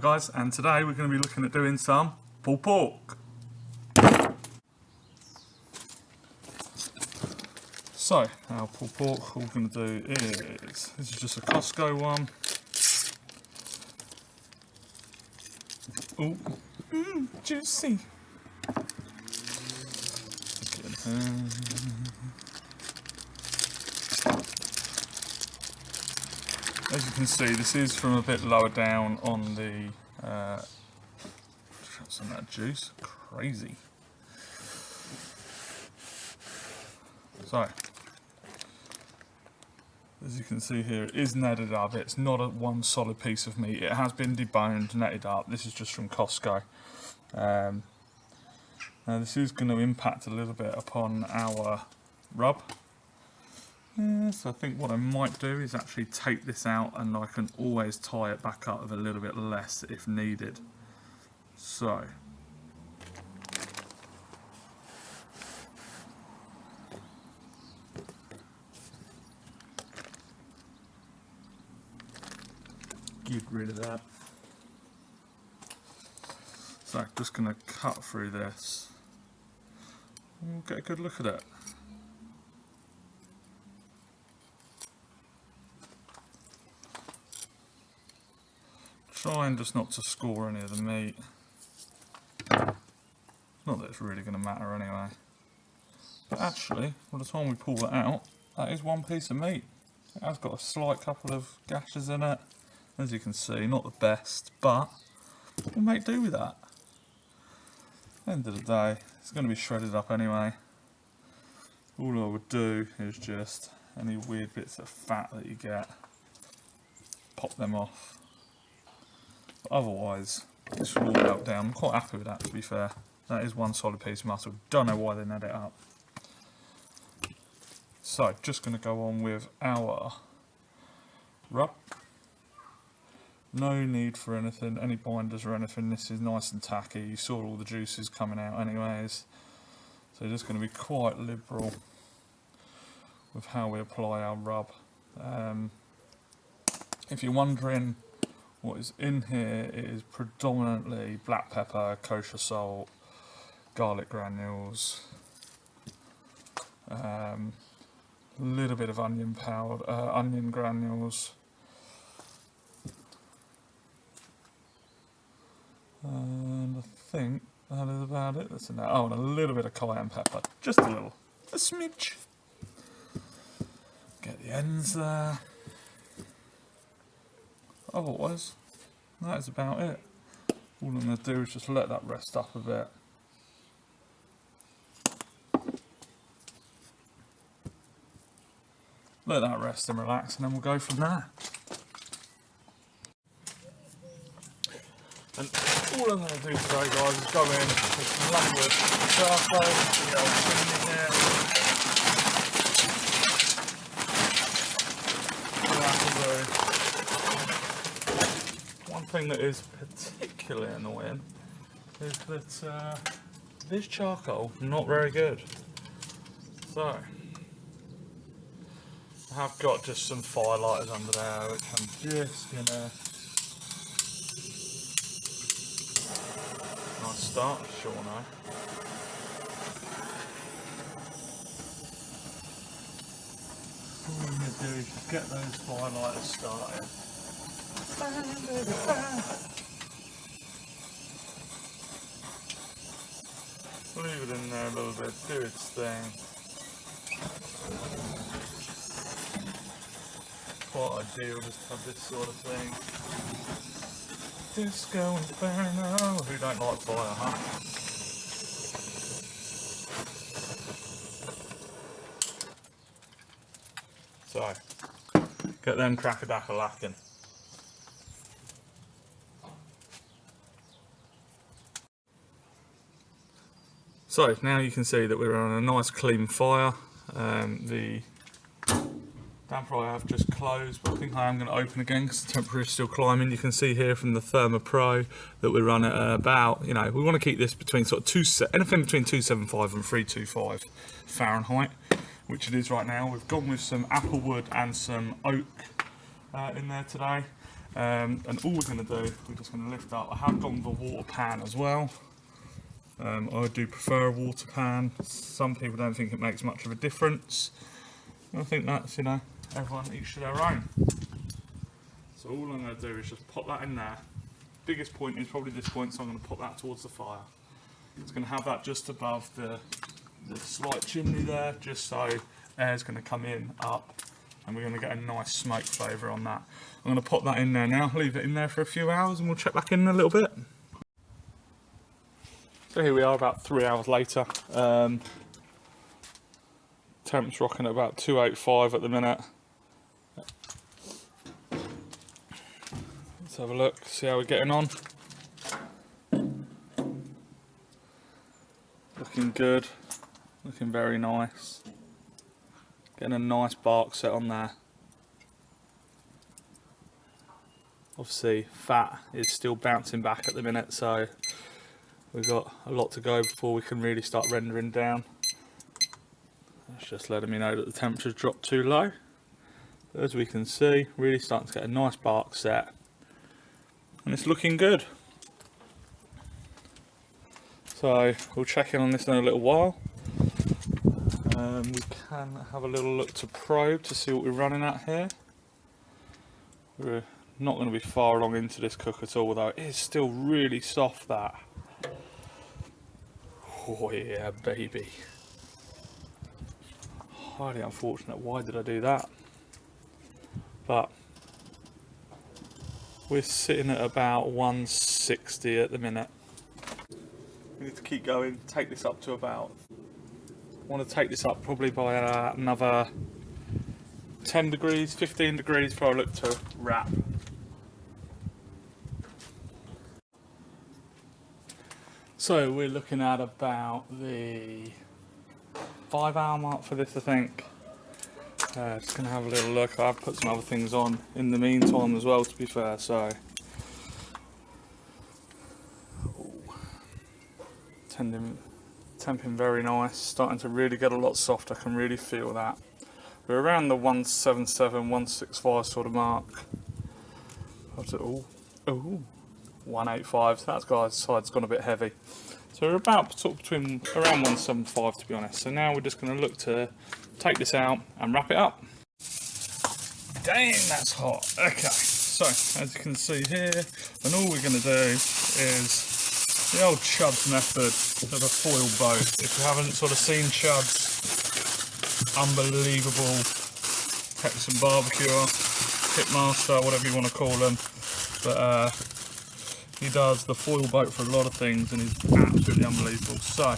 guys, and today we're going to be looking at doing some pulled pork. So, our pulled pork, all we're going to do is, this is just a Costco one. Oh, juicy. As you can see, this is from a bit lower down on the some of that juice, crazy. So, as you can see here, it is netted up. It's not a one solid piece of meat. It has been deboned, netted up. This is just from Costco. Now this is going to impact a little bit upon our rub. So I think what I might do is actually take this out, and I can always tie it back up with a little bit less if needed. So get rid of that. So just going to cut through this. We'll get a good look at it. Trying just not to score any of the meat. Not that it's really going to matter anyway. But actually, by the time we pull it out, that is one piece of meat. It has got a slight couple of gashes in it. As you can see, not the best, but we'll make do with that. At the end of the day, it's going to be shredded up anyway. All I would do is just any weird bits of fat that you get, pop them off. But otherwise, this will all melt down. I'm quite happy with that, to be fair. That is one solid piece of muscle. Don't know why they net it up. So, just going to go on with our rub. No need for anything, any binders or anything. This is nice and tacky. You saw all the juices coming out anyways. So just going to be quite liberal with how we apply our rub. If you're wondering what is in here, it is predominantly black pepper, kosher salt, garlic granules, a little bit of onion powder, onion granules, and I think that is about it. That's enough. Oh, and a little bit of cayenne pepper, just a little, a smidge. Get the ends there. Otherwise, that is about it. All I'm going to do is just let that rest up a bit. Let that rest and relax, and then we'll go from there. And all I'm going to do today, guys, is go in with some lumber charcoal, the old cleaning there. One thing that is particularly annoying is that this charcoal is not very good. So I have got just some firelighters under there, which I'm just gonna. Nice start, sure no. All I'm gonna do is just get those firelighters started. Leave it in there a little bit, do its thing. Quite ideal just to have this sort of thing. Disco Inferno. Who don't like fire, huh? So, get them cracker-dacker-lacking. So now you can see that we're on a nice clean fire. The damper I have just closed, but I think I am going to open again because the temperature is still climbing. You can see here from the Therma Pro that we run at about, we want to keep this between sort of anything between 275 and 325 Fahrenheit, which it is right now. We've gone with some applewood and some oak in there today. And all we're going to do, we're just going to lift up. I have gone with a water pan as well. I do prefer a water pan. Some people don't think it makes much of a difference. I think that's, you know, everyone each to their own. So all I'm going to do is just pop that in there. Biggest point is probably this point, so I'm going to pop that towards the fire. It's going to have that just above the slight chimney there, just so air's going to come in, up, and we're going to get a nice smoke flavour on that. I'm going to pop that in there now, leave it in there for a few hours, and we'll check back in a little bit. So here we are about 3 hours later. Temp's rocking at about 285 at the minute. Let's have a look, see how we're getting on. Looking good, looking very nice. Getting a nice bark set on there. Obviously fat is still bouncing back at the minute, so we've got a lot to go before we can really start rendering down. That's just letting me know that the temperature's dropped too low. But as we can see, really starting to get a nice bark set. And it's looking good. So we'll check in on this in a little while. We can have a little look to probe to see what we're running at here. We're not going to be far along into this cook at all, though it is still really soft, that. Oh yeah, baby. Highly unfortunate, why did I do that? But we're sitting at about 160 at the minute. We need to keep going, take this up to about, I want to take this up probably by another 10 degrees, 15 degrees before I look to wrap. So we're looking at about the 5 hour mark for this, I think. Just going to have a little look. I've put some other things on in the meantime as well, to be fair, so. Temping very nice, starting to really get a lot soft. I can really feel that. We're around the 177, 165 sort of mark. Oh, 185, so that side's gone a bit heavy. So we're about sort of between around 175, to be honest. So now we're just going to look to take this out and wrap it up. Dang, that's hot. Okay, so as you can see here, and all we're going to do is the old Chubbs method of a foil boat. If you haven't sort of seen Chubbs, unbelievable Texan barbecuer, pitmaster, whatever you want to call them, but he does the foil boat for a lot of things and he's absolutely unbelievable. So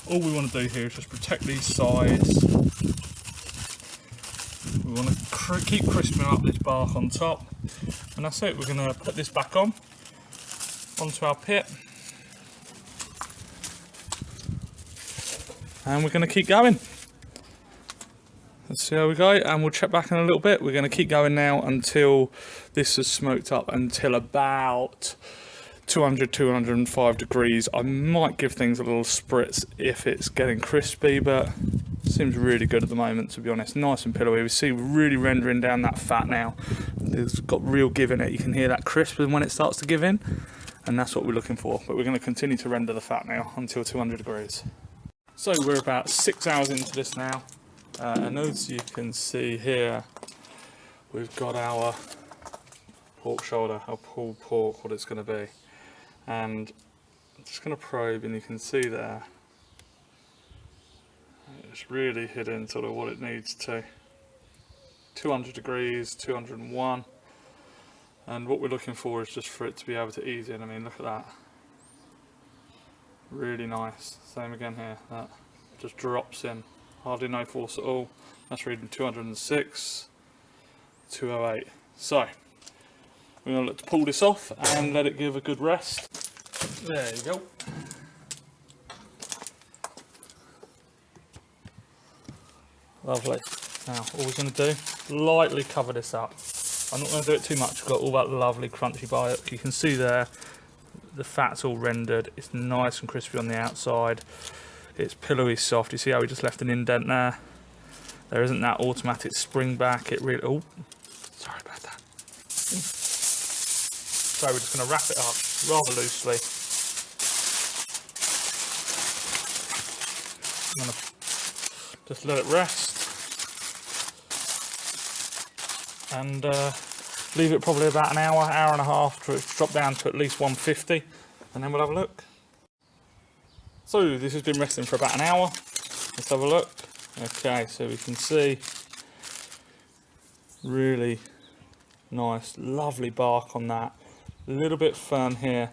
all we want to do here is just protect these sides. We want to keep crisping up this bark on top, and that's it. We're going to put this back onto our pit, and we're going to keep going. Let's see how we go, and we'll check back in a little bit. We're going to keep going now until this is smoked up until about 200, 205 degrees. I might give things a little spritz if it's getting crispy, but it seems really good at the moment, to be honest. Nice and pillowy. We see we're really rendering down that fat now. It's got real give in it. You can hear that crisp when it starts to give in, and that's what we're looking for. But we're going to continue to render the fat now until 200 degrees. So we're about 6 hours into this now. And as you can see here, we've got our pork shoulder, our pulled pork, what it's going to be. And I'm just going to probe, and you can see there, it's really hitting sort of what it needs to. 200 degrees, 201. And what we're looking for is just for it to be able to ease in. I mean, look at that. Really nice. Same again here, that just drops in. Hardly no force at all. That's reading 206, 208. So we're going to look to pull this off and let it give a good rest. There you go. Lovely. Now all we're going to do, lightly cover this up. I'm not going to do it too much. We've got all that lovely crunchy bark. You can see there, the fat's all rendered. It's nice and crispy on the outside. It's pillowy soft. You see how we just left an indent there? There isn't that automatic spring back. It really, oh, sorry about that. So we're just going to wrap it up rather loosely. I'm going to just let it rest and leave it probably about an hour, hour and a half to drop down to at least 150, and then we'll have a look. So this has been resting for about an hour. Let's have a look. Okay, so we can see really nice, lovely bark on that. A little bit firm here,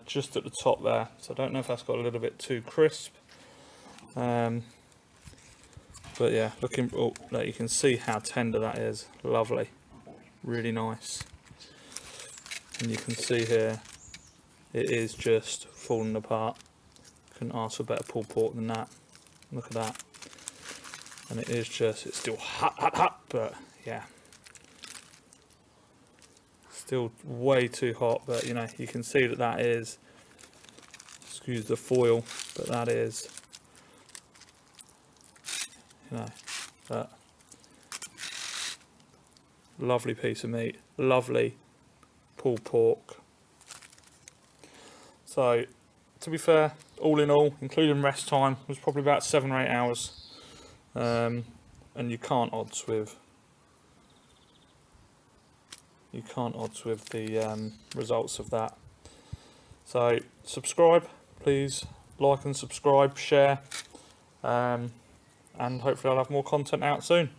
just at the top there. So I don't know if that's got a little bit too crisp. But yeah, looking, oh, you can see how tender that is. Lovely, really nice. And you can see here, it is just falling apart. Couldn't ask for better pulled pork than that. Look at that. And it is just, it's still hot, but yeah. Still way too hot, but you know, you can see that that is, excuse the foil, but that is, you know, that lovely piece of meat, lovely pulled pork. So, to be fair, all in all, including rest time, was probably about 7 or 8 hours, and you can't odds with the results of that. So subscribe, please, like and subscribe, share, and hopefully I'll have more content out soon.